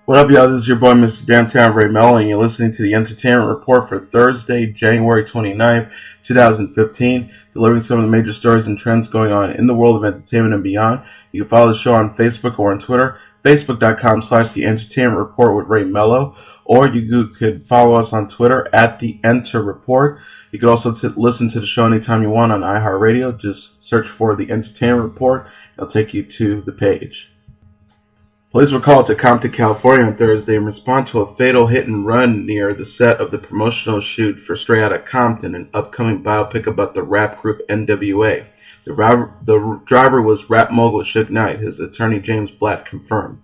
What up, y'all? This is your boy, Mr. Downtown Ray Melo, and you're listening to the Entertainment Report for Thursday, January 29th, 2015, delivering some of the major stories and trends going on in the world of entertainment and beyond. You can follow the show on Facebook or on Twitter, facebook.com/The Entertainment Report with Ray Melo, or you could follow us on Twitter at The Enter Report. You can also listen to the show anytime you want on iHeartRadio. Just search for The Entertainment Report. It'll take you to the page. Police were called to Compton, California on Thursday in response to a fatal hit-and-run near the set of the promotional shoot for Straight Outta Compton, an upcoming biopic about the rap group NWA. The driver was rap mogul Suge Knight, his attorney James Blatt confirmed.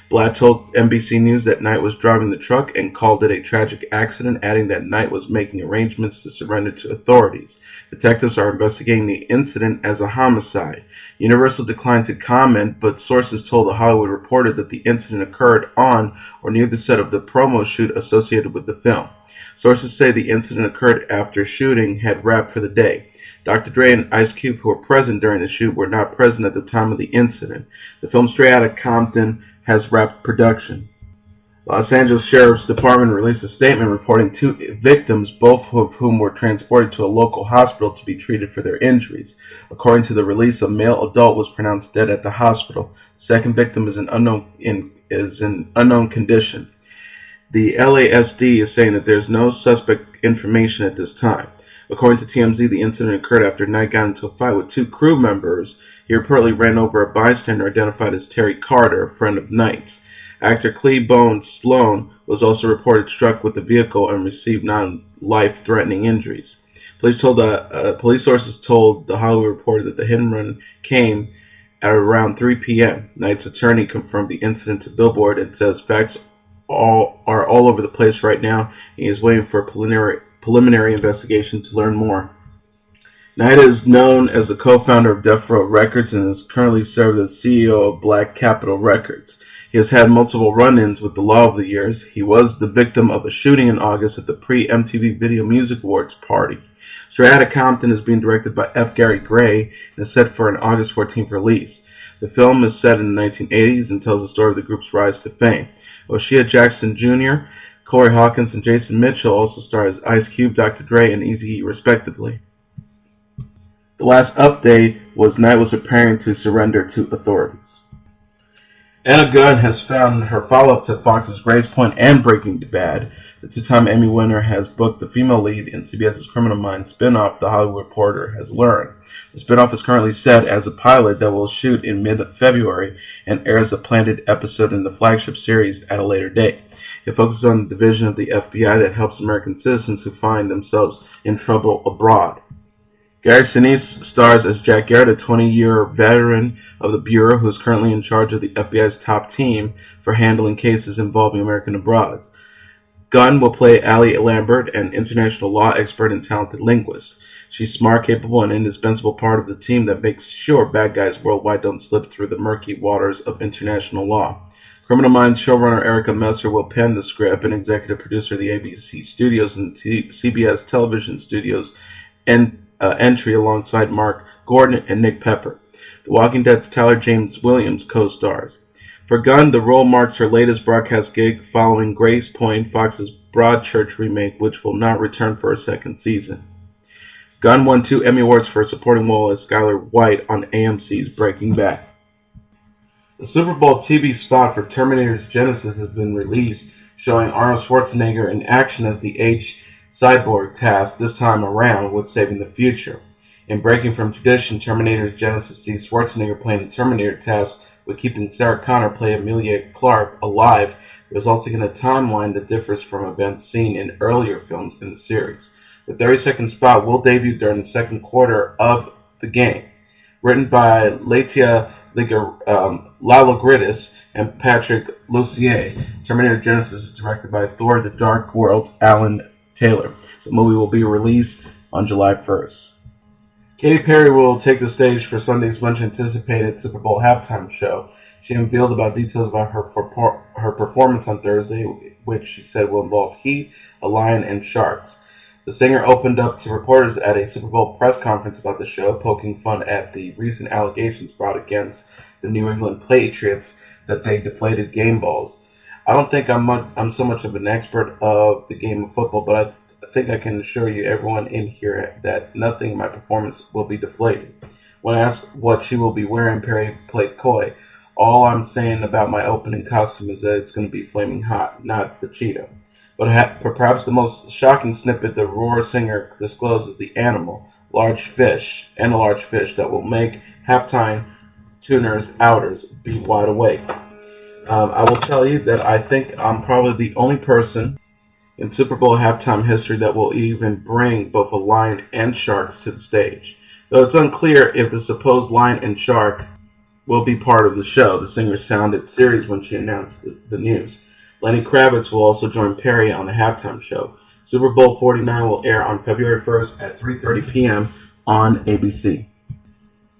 Blatt told NBC News that Knight was driving the truck and called it a tragic accident, adding that Knight was making arrangements to surrender to authorities. Detectives are investigating the incident as a homicide. Universal declined to comment, but sources told The Hollywood Reporter that the incident occurred on or near the set of the promo shoot associated with the film. Sources say the incident occurred after shooting had wrapped for the day. Dr. Dre and Ice Cube, who were present during the shoot, were not present at the time of the incident. The film Straight Outta Compton has wrapped production. Los Angeles Sheriff's Department released a statement reporting 2 victims, both of whom were transported to a local hospital to be treated for their injuries. According to the release, a male adult was pronounced dead at the hospital. The second victim is in unknown condition. The LASD is saying that there is no suspect information at this time. According to TMZ, the incident occurred after Knight got into a fight with 2 crew members. He reportedly ran over a bystander identified as Terry Carter, a friend of Knight's. Actor Cleabone Sloan was also reported struck with the vehicle and received non-life-threatening injuries. Police sources told The Hollywood Reporter that the hit-and-run came at around 3 p.m. Knight's attorney confirmed the incident to Billboard and says facts are all over the place right now, and he is waiting for a preliminary investigation to learn more. Knight is known as the co-founder of Death Row Records and is currently served as CEO of Black Capitol Records. He has had multiple run-ins with the law over the years. He was the victim of a shooting in August at the pre-MTV Video Music Awards party. Straight Outta Compton is being directed by F. Gary Gray and is set for an August 14th release. The film is set in the 1980s and tells the story of the group's rise to fame. O'Shea Jackson Jr., Corey Hawkins, and Jason Mitchell also star as Ice Cube, Dr. Dre, and Eazy-E, respectively. The last update was Knight was preparing to surrender to authorities. Anna Gunn has found her follow-up to Fox's Grace Point and Breaking Bad. The 2-time Emmy winner has booked the female lead in CBS's Criminal Minds spinoff, The Hollywood Reporter has learned. The spinoff is currently set as a pilot that will shoot in mid-February and air as a planned episode in the flagship series at a later date. It focuses on the division of the FBI that helps American citizens who find themselves in trouble abroad. Gary Sinise stars as Jack Garrett, a 20-year veteran of the Bureau who is currently in charge of the FBI's top team for handling cases involving American abroad. Gunn will play Allie Lambert, an international law expert and talented linguist. She's smart, capable, and indispensable part of the team that makes sure bad guys worldwide don't slip through the murky waters of international law. Criminal Minds showrunner Erica Messer will pen the script, and executive producer of the ABC Studios and CBS Television Studios entry alongside Mark Gordon and Nick Pepper. The Walking Dead's Tyler James Williams co-stars. For Gunn, the role marks her latest broadcast gig following Grace Point, Fox's Broadchurch remake, which will not return for a second season. Gunn won 2 Emmy Awards for a supporting role as Skylar White on AMC's Breaking Bad. The Super Bowl TV spot for Terminator Genisys has been released, showing Arnold Schwarzenegger in action as the cyborg tasked this time around with saving the future. In breaking from tradition, Terminator Genisys sees Schwarzenegger playing the Terminator tasked with keeping Sarah Connor, play Emilia Clarke, alive, resulting in a timeline that differs from events seen in earlier films in the series. The 30-second spot will debut during the second quarter of the game. Written by Latia Lalogridis and Patrick Lussier, Terminator Genisys is directed by Thor the Dark World's Alan Taylor. The movie will be released on July 1st. Katy Perry will take the stage for Sunday's much-anticipated Super Bowl halftime show. She unveiled about details about her performance on Thursday, which she said will involve heat, a lion, and sharks. The singer opened up to reporters at a Super Bowl press conference about the show, poking fun at the recent allegations brought against the New England Patriots that they deflated game balls. I don't think I'm so much of an expert of the game of football, but I think I can assure you, everyone in here, that nothing in my performance will be deflated. When asked what she will be wearing, Perry played coy. All I'm saying about my opening costume is that it's going to be flaming hot, not the Cheeto. But perhaps the most shocking snippet the Roar singer discloses: the animal, a large fish that will make halftime tuners, outers, be wide awake. I will tell you that I think I'm probably the only person in Super Bowl halftime history that will even bring both a lion and shark to the stage. Though it's unclear if the supposed lion and shark will be part of the show, the singer sounded serious when she announced the news. Lenny Kravitz will also join Perry on the halftime show. Super Bowl 49 will air on February 1st at 3:30 p.m. on ABC.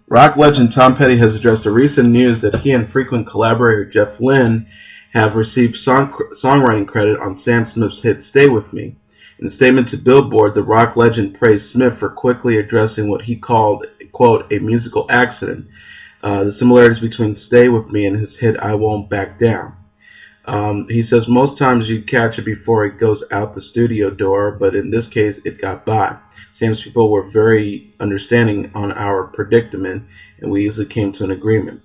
Rock legend Tom Petty has addressed the recent news that he and frequent collaborator Jeff Lynne have received songwriting credit on Sam Smith's hit Stay With Me. In a statement to Billboard, the rock legend praised Smith for quickly addressing what he called, quote, a musical accident, the similarities between Stay With Me and his hit I Won't Back Down. He says most times you catch it before it goes out the studio door, but in this case it got by. Sam's people were very understanding on our predicament, and we easily came to an agreement.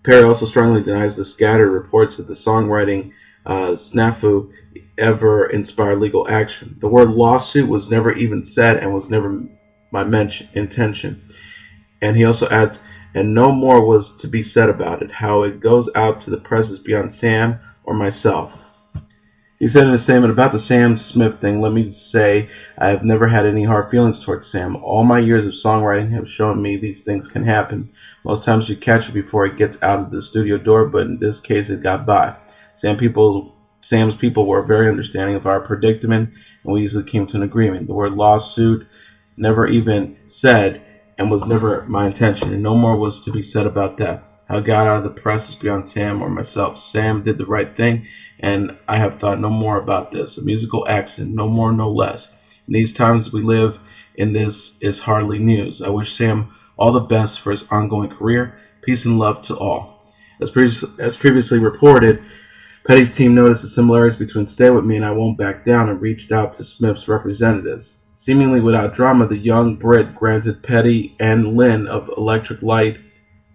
Perry also strongly denies the scattered reports that the songwriting Snafu ever inspired legal action. The word lawsuit was never even said and was never my intention. And he also adds, and no more was to be said about it. How it goes out to the press is beyond Sam or myself. He said in a statement about the Sam Smith thing, let me say, I have never had any hard feelings towards Sam. All my years of songwriting have shown me these things can happen. Most times you catch it before it gets out of the studio door, but in this case it got by. Sam's people were very understanding of our predicament, and we easily came to an agreement. The word lawsuit never even said and was never my intention, and no more was to be said about that. How it got out of the press is beyond Sam or myself. Sam did the right thing, and I have thought no more about this. A musical accident, no more, no less. In these times we live in, this is hardly news. I wish Sam all the best for his ongoing career. Peace and love to all. As previously reported, Petty's team noticed the similarities between Stay With Me and I Won't Back Down and reached out to Smith's representatives. Seemingly without drama, the young Brit granted Petty and Lynne of Electric Light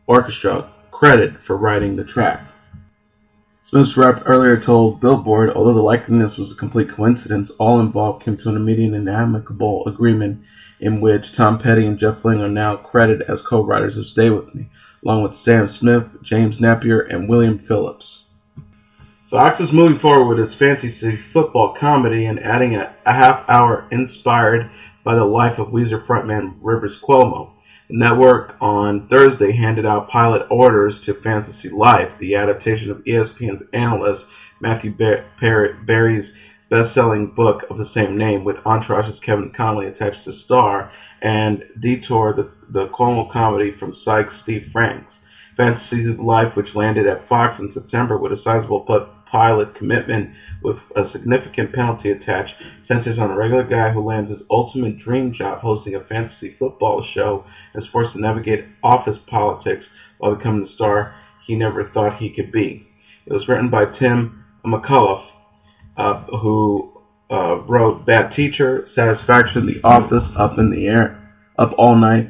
Orchestra credit for writing the track. Smith's rep earlier told Billboard, although the likeliness was a complete coincidence, all involved came to an immediate and amicable agreement in which Tom Petty and Jeff Lynne are now credited as co-writers of Stay With Me, along with Sam Smith, James Napier, and William Phillips. Fox is moving forward with its fantasy football comedy and adding a half-hour inspired by the life of Weezer frontman Rivers Cuomo. The network on Thursday handed out pilot orders to Fantasy Life, the adaptation of ESPN's analyst Matthew Berry's best-selling book of the same name, with Entourage's Kevin Connolly attached to star, and Detour, the Cuomo comedy from Psych's Steve Franks. Fantasy Life, which landed at Fox in September with a sizable pilot commitment with a significant penalty attached, centers on a regular guy who lands his ultimate dream job hosting a fantasy football show and is forced to navigate office politics while becoming the star he never thought he could be. It was written by Tim McAuliffe, who wrote Bad Teacher, Satisfaction, The Office, Up All Night,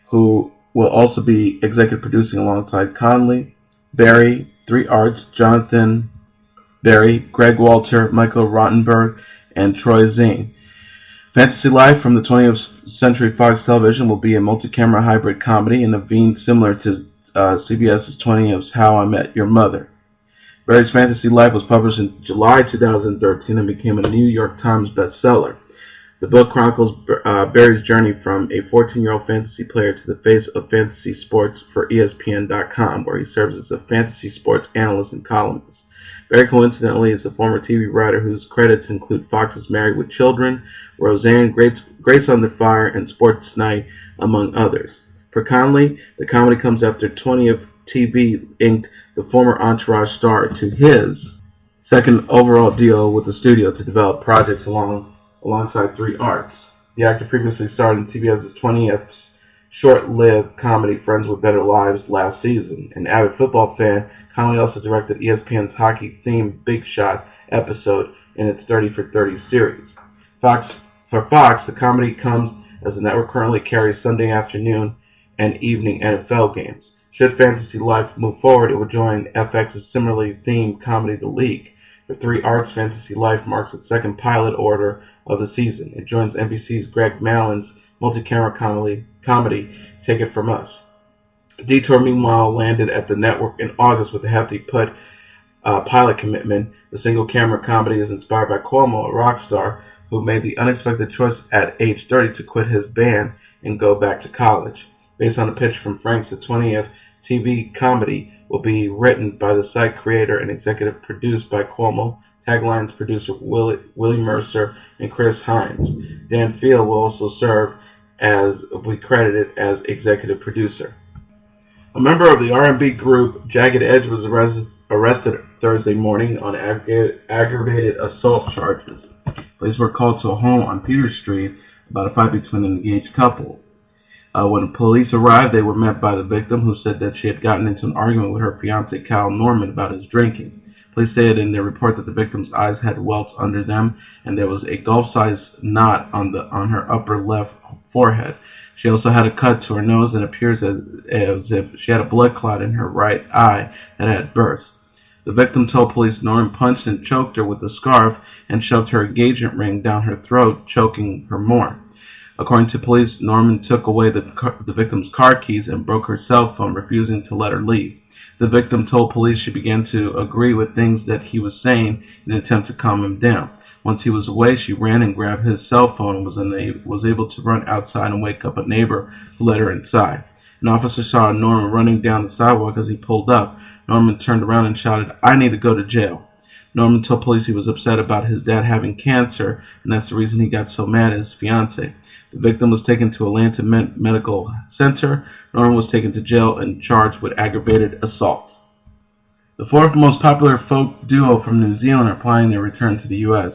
who will also be executive producing alongside Connolly, Berry, Three Arts, Jonathan Berry, Greg Walter, Michael Rottenberg, and Troy Zane. Fantasy Life from the 20th Century Fox Television will be a multi-camera hybrid comedy in a vein similar to CBS's 20th How I Met Your Mother. Berry's Fantasy Life was published in July 2013 and became a New York Times bestseller. The book chronicles Berry's journey from a 14-year-old fantasy player to the face of fantasy sports for ESPN.com, where he serves as a fantasy sports analyst and columnist. Berry, coincidentally, is a former TV writer whose credits include Fox's Married with Children, Roseanne, Grace Under Fire, and Sports Night, among others. For Connolly, the comedy comes after 20th TV inked the former Entourage star to his second overall deal with the studio to develop projects alongside Three Arts. The actor previously starred in CBS's 20th short-lived comedy Friends with Better Lives last season. An avid football fan, Connolly also directed ESPN's hockey-themed Big Shot episode in its 30 for 30 series. For Fox, the comedy comes as the network currently carries Sunday afternoon and evening NFL games. Should Fantasy Life move forward, it will join FX's similarly themed comedy The League. For 3 Arts, Fantasy Life marks its second pilot order of the season. It joins NBC's Greg Mallin's multi-camera comedy Take It From Us. Detour, meanwhile, landed at the network in August with a hefty pilot commitment. The single-camera comedy is inspired by Cuomo, a rock star who made the unexpected choice at age 30 to quit his band and go back to college. Based on a pitch from Franks, the 20th TV comedy will be written by the site creator and executive produced by Cuomo, Tagline's producer Willie Mercer, and Chris Hines. Dan Field will also serve as credited as executive producer. A member of the R&B group Jagged Edge was arrested Thursday morning on aggravated assault charges. Police were called to a home on Peter Street about a fight between an engaged couple. When police arrived, they were met by the victim, who said that she had gotten into an argument with her fiancé, Kyle Norman, about his drinking. Police said in their report that the victim's eyes had welts under them, and there was a golf-sized knot on her upper left forehead. She also had a cut to her nose and appears as if she had a blood clot in her right eye that had burst. The victim told police Norman punched and choked her with a scarf and shoved her engagement ring down her throat, choking her more. According to police, Norman took away the victim's car keys and broke her cell phone, refusing to let her leave. The victim told police she began to agree with things that he was saying in an attempt to calm him down. Once he was away, she ran and grabbed his cell phone and was able to run outside and wake up a neighbor who led her inside. An officer saw Norman running down the sidewalk as he pulled up. Norman turned around and shouted, "I need to go to jail." Norman told police he was upset about his dad having cancer, and that's the reason he got so mad at his fiancée. The victim was taken to Atlanta Medical Center. Norman was taken to jail and charged with aggravated assault. The 4th most popular folk duo from New Zealand are planning their return to the U.S.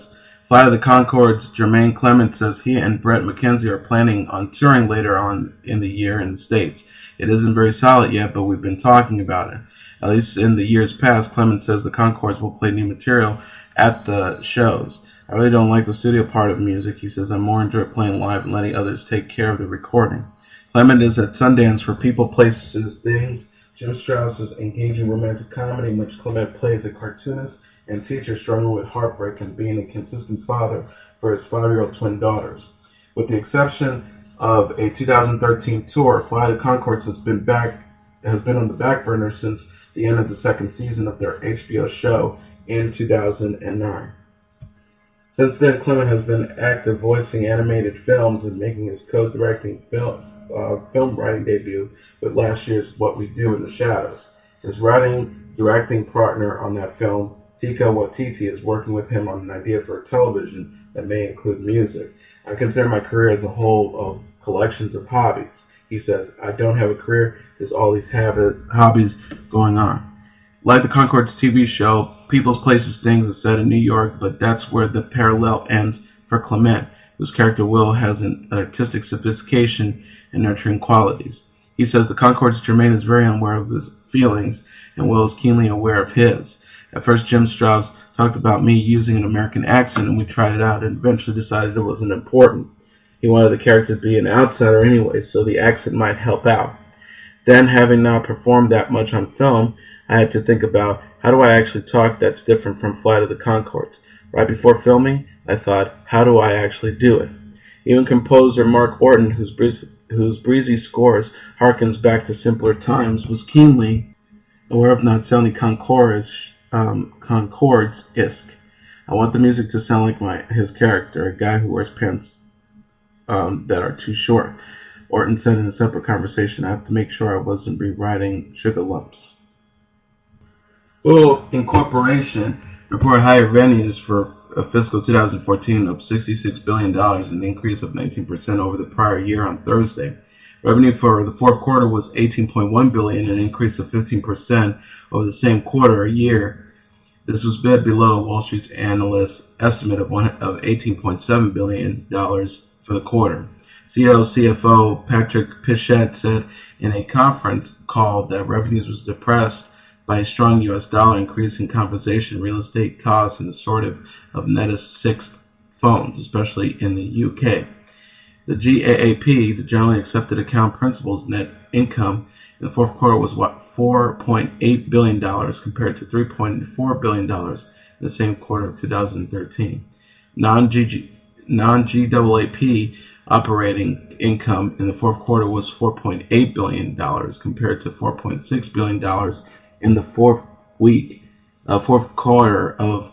Flight of the Conchords' Jermaine Clement says he and Brett McKenzie are planning on touring later on in the year in the States. It isn't very solid yet, but we've been talking about it. At least in the years past, Clement says the Conchords will play new material at the shows. I really don't like the studio part of music, he says. I more enjoy playing live and letting others take care of the recording. Clement is at Sundance for People, Places, Things, Jim Strauss's engaging romantic comedy in which Clement plays a cartoonist and teacher struggling with heartbreak and being a consistent father for his 5-year-old twin daughters. With the exception of a 2013 tour, Flight of the Conchords has been on the back burner since the end of the 2nd season of their HBO show in 2009. Since then, Clement has been active voicing animated films and making his co-directing film writing debut with last year's What We Do in the Shadows. His directing partner on that film, Tika Waititi, is working with him on an idea for television that may include music. I consider my career as a whole of collections of hobbies. He says, I don't have a career, there's all these hobbies going on. Like the Conchords TV show, People's Places Things is set in New York, but that's where the parallel ends for Clement, whose character Will has an artistic sophistication and nurturing qualities. He says the Conchords' Jermaine is very unaware of his feelings, and Will is keenly aware of his. At first, Jim Strauss talked about me using an American accent, and we tried it out and eventually decided it wasn't important. He wanted the character to be an outsider anyway, so the accent might help out. Then, having not performed that much on film, I had to think about, how do I actually talk that's different from Flight of the Conchords? Right before filming, I thought, how do I actually do it? Even composer Mark Orton, whose breezy scores harkens back to simpler times, was keenly aware of not sounding Conchords-esque. I want the music to sound like his character, a guy who wears pants that are too short. Orton said in a separate conversation, I have to make sure I wasn't rewriting Sugar Lumps. Will Incorporation reported higher revenues for fiscal 2014 of $66 billion, an increase of 19% over the prior year on Thursday. Revenue for the fourth quarter was $18.1 billion, an increase of 15% over the same quarter a year. This was a bit below Wall Street's analyst estimate of $18.7 billion for the quarter. CFO Patrick Pichette said in a conference call that revenues was depressed by a strong U.S. dollar, increasing compensation, real estate costs, and the shortage of Netta 6 phones, especially in the UK. The GAAP, the Generally Accepted Account Principles net income in the fourth quarter was $4.8 billion compared to $3.4 billion in the same quarter of 2013. Non-GAAP operating income in the fourth quarter was $4.8 billion compared to $4.6 billion in the fourth quarter of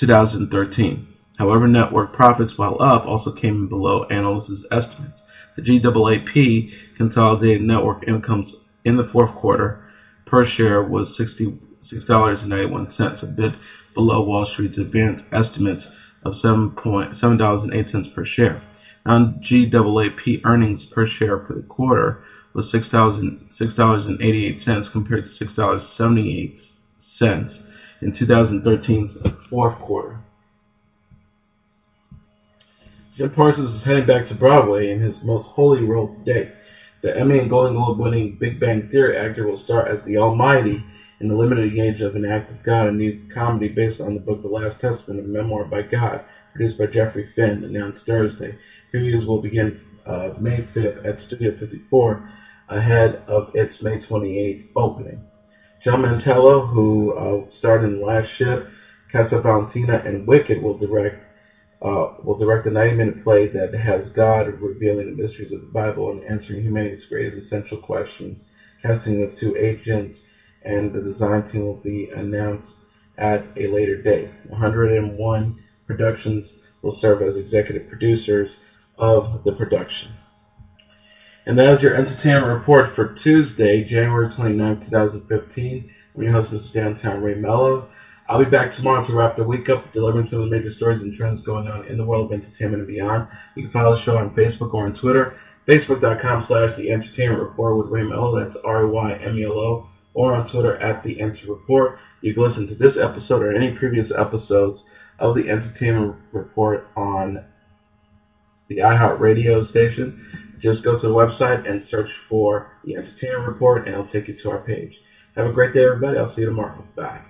2013. However, network profits, while up, also came in below analysts' estimates. The GAAP consolidated network incomes in the fourth quarter per share was $6.91, a bit below Wall Street's advanced estimates of $7.08 per share. Non-GAAP earnings per share for the quarter was $6.88 compared to $6.78 in 2013's fourth quarter. Jim Parsons is heading back to Broadway in his most holy role to date. The Emmy and Golden Globe winning Big Bang Theory actor will star as the Almighty in The Limited Age of an Act of God, a new comedy based on the book The Last Testament, a memoir by God, produced by Jeffrey Finn, announced Thursday. Previews will begin May 5th at Studio 54, ahead of its May 28th opening. Joe Mantello, who starred in Last Ship, Casa Valentina, and Wicked, will direct a 90-minute play that has God revealing the mysteries of the Bible and answering humanity's greatest essential questions. Casting of 2 agents and the design team will be announced at a later date. 101 Productions will serve as executive producers of the production. And that is your entertainment report for Tuesday, January 29, 2015. I'm your host, Mr. Downtown Ray Melo. I'll be back tomorrow to wrap the week up, delivering some of the major stories and trends going on in the world of entertainment and beyond. You can follow the show on Facebook or on Twitter, facebook.com/The Entertainment Report with Ray Melo, that's RayMelo, or on Twitter at The Enter Report. You can listen to this episode or any previous episodes of The Entertainment Report on the iHeartRadio station. Just go to the website and search for The Entertainment Report, and it'll take you to our page. Have a great day, everybody. I'll see you tomorrow. Bye.